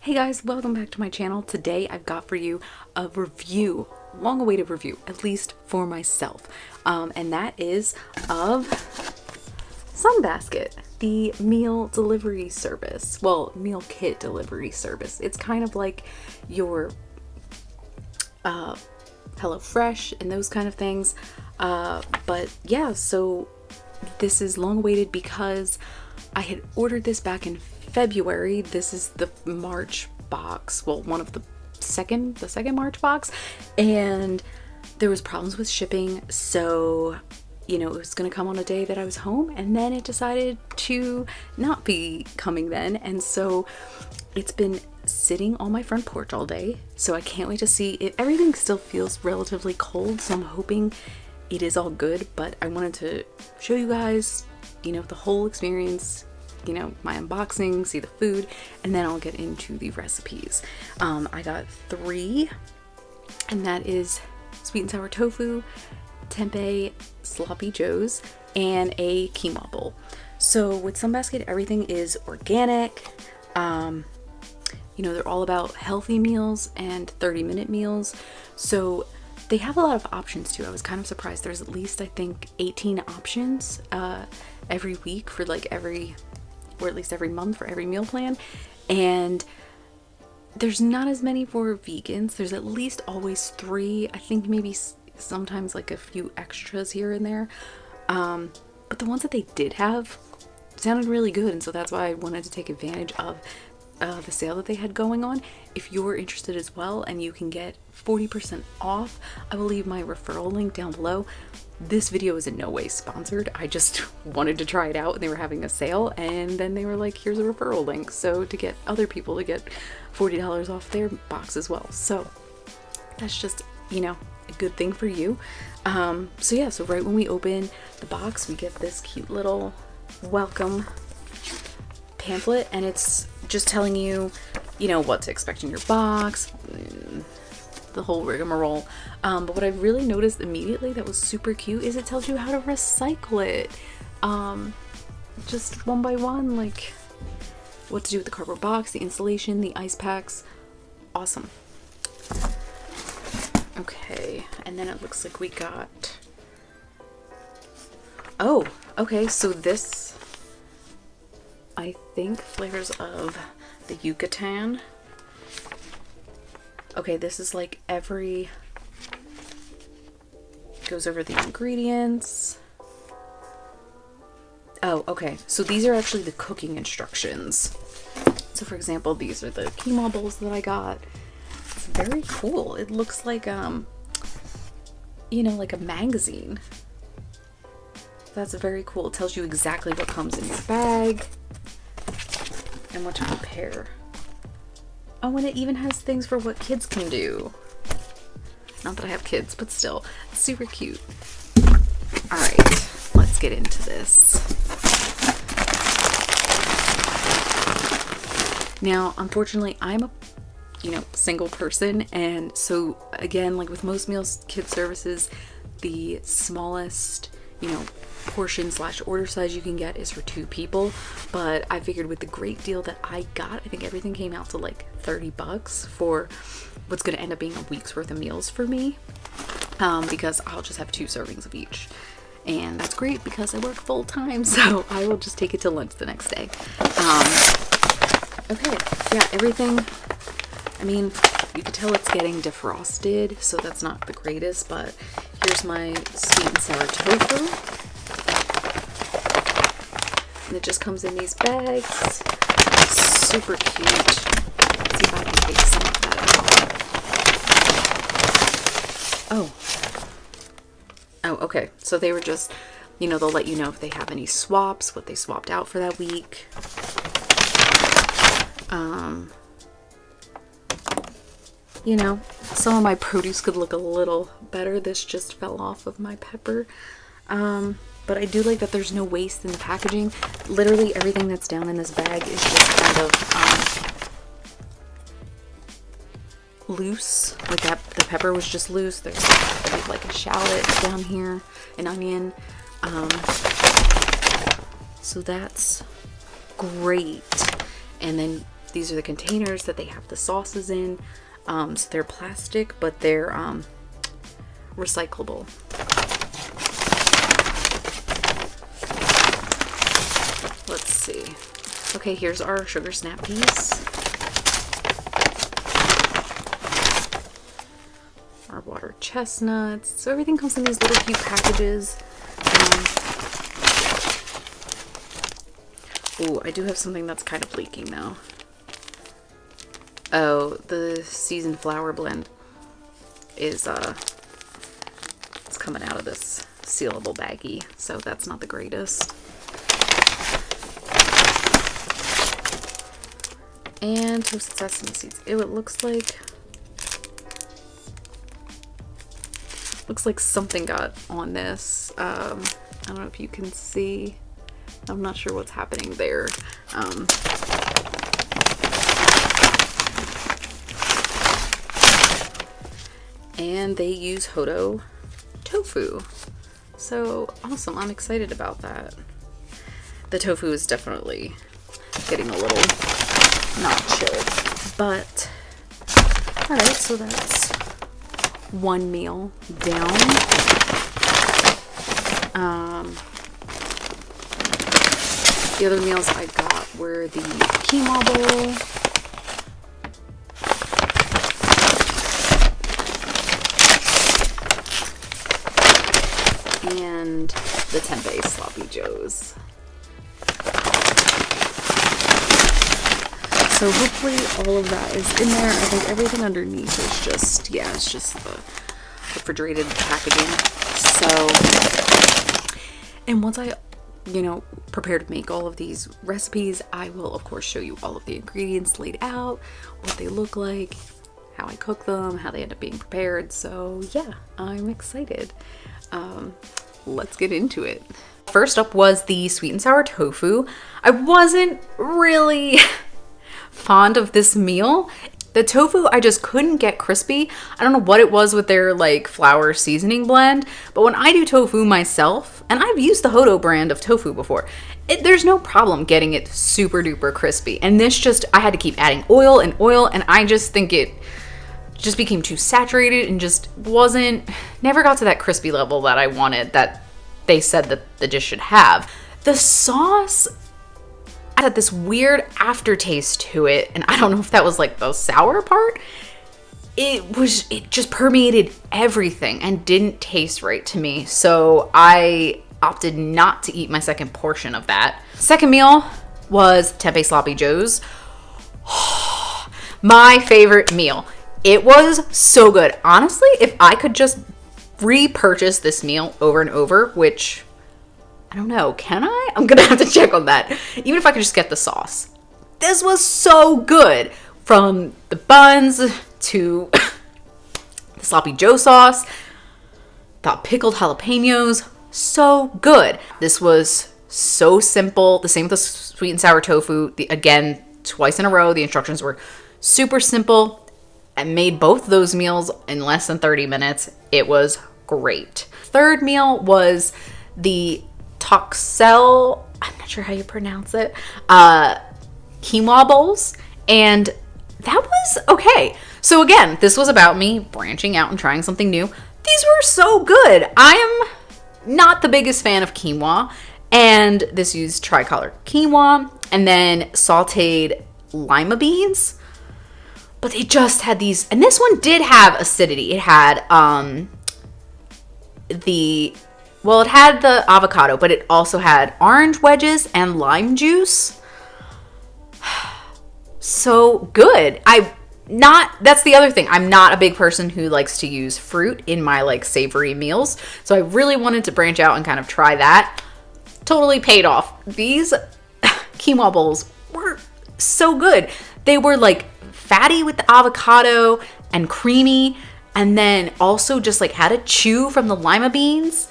Hey guys, welcome back to my channel. Today I've got for you a review, long-awaited review, at least for myself, and that is of Sunbasket, the meal delivery service. Well, meal kit delivery service. It's kind of like your HelloFresh and those kind of things, but yeah, so this is long-awaited because I had ordered this back in February. This is the March box, well, one of the second March box, and there was problems with shipping, so it was gonna come on a day that I was home, and then it decided to not be coming then, and so it's been sitting on my front porch all day, so I can't wait to see it. Everything still feels relatively cold, so I'm hoping it is all good, but I wanted to show you guys the whole experience, my unboxing, see the food, and then I'll get into the recipes. I got 3, and that is sweet and sour tofu, tempeh sloppy joes, and a quinoa bowl. So with Sunbasket, everything is organic. They're all about healthy meals and 30-minute meals. So they have a lot of options too. I was kind of surprised. There's at least, I think, 18 options every week for or at least every month for every meal plan. And there's not as many for vegans. There's at least always 3. I think maybe sometimes like a few extras here and there. But the ones that they did have sounded really good. And so that's why I wanted to take advantage of the sale that they had going on. If you're interested as well and you can get 40% off, I will leave my referral link down below. This video is in no way sponsored. I just wanted to try it out and they were having a sale, and then they were like, here's a referral link, so to get other people to get $40 off their box as well. So that's just a good thing for you. So right when we open the box, we get this cute little welcome pamphlet, and it's just telling you what to expect in your box, the whole rigmarole. But what I really noticed immediately that was super cute is it tells you how to recycle it, just one by one, like what to do with the cardboard box, the installation, the ice packs. Awesome. Okay, and then it looks like we got, oh, okay, so this, I think, flavors of the Yucatan. Okay, this is like goes over the ingredients. Oh, okay, so these are actually the cooking instructions. So for example, these are the quinoa bowls that I got. It's very cool. It looks like like a magazine. That's very cool. It tells you exactly what comes in your bag and what to prepare. Oh, and it even has things for what kids can do. Not that I have kids, but still, it's super cute. All right, let's get into this. Now, unfortunately, I'm a single person, and so again, like with most meals kit services, the smallest portion / order size you can get is for 2 people, but I figured with the great deal that I got, I think everything came out to like $30 for what's going to end up being a week's worth of meals for me, because I'll just have 2 servings of each, and that's great because I work full time, so I will just take it to lunch the next day. Okay, yeah, everything, I mean, you can tell it's getting defrosted, so that's not the greatest, but here's my sweet and sour tofu. And it just comes in these bags. Super cute. Let's see if I can take some of that out. Oh, okay. So they were just, they'll let you know if they have any swaps, what they swapped out for that week. Some of my produce could look a little better. This just fell off of my pepper. But I do like that there's no waste in the packaging. Literally everything that's down in this bag is just kind of loose. Like that, the pepper was just loose. There's like a shallot down here, an onion. So that's great. And then these are the containers that they have the sauces in. So they're plastic, but they're recyclable. Let's see. Okay, here's our sugar snap peas. Our water chestnuts. So everything comes in these little cute packages. Ooh, I do have something that's kind of leaking though. Oh, the seasoned flour blend is it's coming out of this sealable baggie, so that's not the greatest. And toasted sesame seeds. Ew, it looks like something got on this. I don't know if you can see. I'm not sure what's happening there. And they use Hodo tofu. So awesome. I'm excited about that. The tofu is definitely getting a little not chilled. But, alright, so that's one meal down. The other meals I got were the quinoa bowl, and the tempeh sloppy joes. So hopefully all of that is in there. I think everything underneath is just, yeah, it's just the refrigerated packaging. So, and once I, prepare to make all of these recipes, I will of course show you all of the ingredients laid out, what they look like, how I cook them, how they end up being prepared. So yeah, I'm excited. Let's get into it. First up was the sweet and sour tofu. I wasn't really fond of this meal. The tofu, I just couldn't get crispy. I don't know what it was with their like flour seasoning blend, but when I do tofu myself, and I've used the Hodo brand of tofu before, there's no problem getting it super duper crispy. And this just, I had to keep adding oil, and I just think it just became too saturated and just never got to that crispy level that I wanted, that they said that the dish should have. The sauce had this weird aftertaste to it, and I don't know if that was like the sour part. It just permeated everything and didn't taste right to me. So I opted not to eat my second portion of that. Second meal was tempeh sloppy joes. My favorite meal. It was so good. Honestly, if I could just repurchase this meal over and over, which I don't know, can I? I'm gonna have to check on that. Even if I could just get the sauce. This was so good. From the buns to the sloppy joe sauce, the pickled jalapenos, so good. This was so simple. The same with the sweet and sour tofu. Again, twice in a row, the instructions were super simple. I made both those meals in less than 30 minutes. It was great. Third meal was the Toxel, I'm not sure how you pronounce it, quinoa bowls, and that was okay. So again, this was about me branching out and trying something new. These were so good. I am not the biggest fan of quinoa, and this used tricolor quinoa and then sauteed lima beans, but they just had these, and this one did have acidity. It had it had the avocado, but it also had orange wedges and lime juice. So good. That's the other thing. I'm not a big person who likes to use fruit in my like savory meals. So I really wanted to branch out and kind of try that. Totally paid off. These quinoa bowls were so good. They were like fatty with the avocado and creamy, and then also just like had a chew from the lima beans.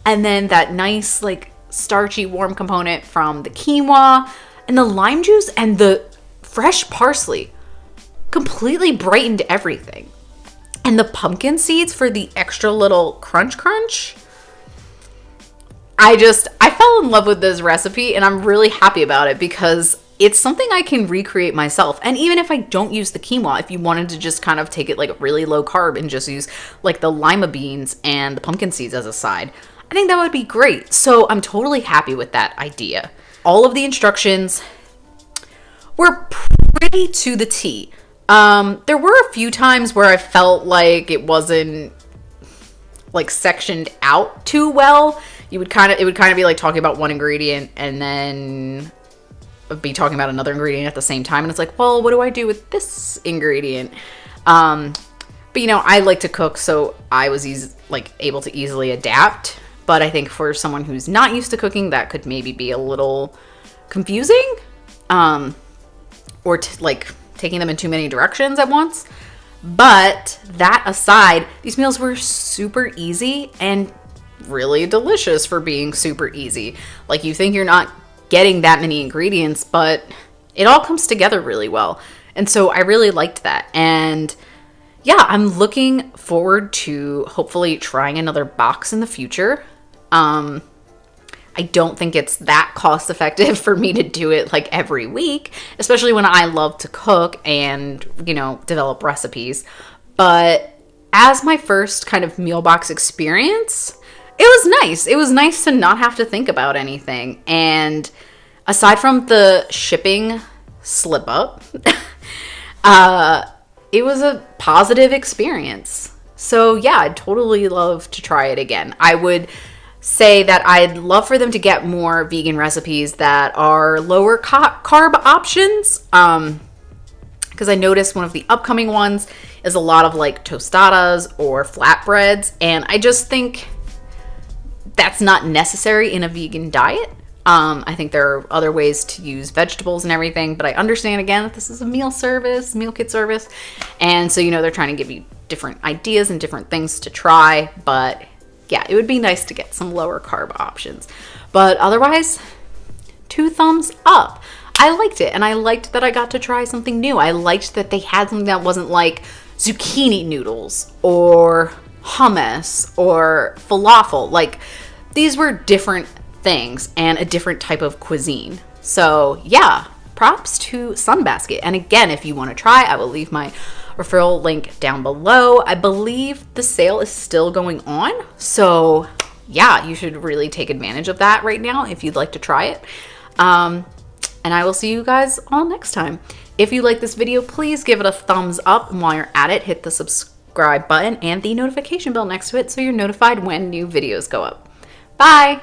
And then that nice, like, starchy, warm component from the quinoa and the lime juice and the fresh parsley completely brightened everything. And the pumpkin seeds for the extra little crunch. I fell in love with this recipe, and I'm really happy about it because it's something I can recreate myself. And even if I don't use the quinoa, if you wanted to just kind of take it like really low carb and just use like the lima beans and the pumpkin seeds as a side, I think that would be great. So I'm totally happy with that idea. All of the instructions were pretty to the T. There were a few times where I felt like it wasn't like sectioned out too well. It would kind of be like talking about one ingredient and then be talking about another ingredient at the same time. And it's like, well, what do I do with this ingredient? But you know, I like to cook, so I was able to easily adapt. But I think for someone who's not used to cooking, that could maybe be a little confusing, or taking them in too many directions at once. But that aside, these meals were super easy and really delicious for being super easy. Like, you think you're not getting that many ingredients, but it all comes together really well. And so I really liked that. And yeah, I'm looking forward to hopefully trying another box in the future. I don't think it's that cost effective for me to do it like every week, especially when I love to cook and, you know, develop recipes. But as my first kind of meal box experience, it was nice. It was nice to not have to think about anything. And aside from the shipping slip up, it was a positive experience. So yeah, I'd totally love to try it again. I would say that I'd love for them to get more vegan recipes that are lower carb options. Because I noticed one of the upcoming ones is a lot of like tostadas or flatbreads. And I just think that's not necessary in a vegan diet. I think there are other ways to use vegetables and everything, but I understand again that this is a meal kit service. And so, you know, they're trying to give you different ideas and different things to try, but yeah, it would be nice to get some lower carb options. But otherwise, 2 thumbs up. I liked it, and I liked that I got to try something new. I liked that they had something that wasn't like zucchini noodles or hummus or falafel. Like, these were different things and a different type of cuisine. So yeah, props to Sunbasket. And again, if you want to try, I will leave my referral link down below. I believe the sale is still going on. So yeah, you should really take advantage of that right now if you'd like to try it. And I will see you guys all next time. If you like this video, please give it a thumbs up. And while you're at it, hit the subscribe button and the notification bell next to it so you're notified when new videos go up. Bye!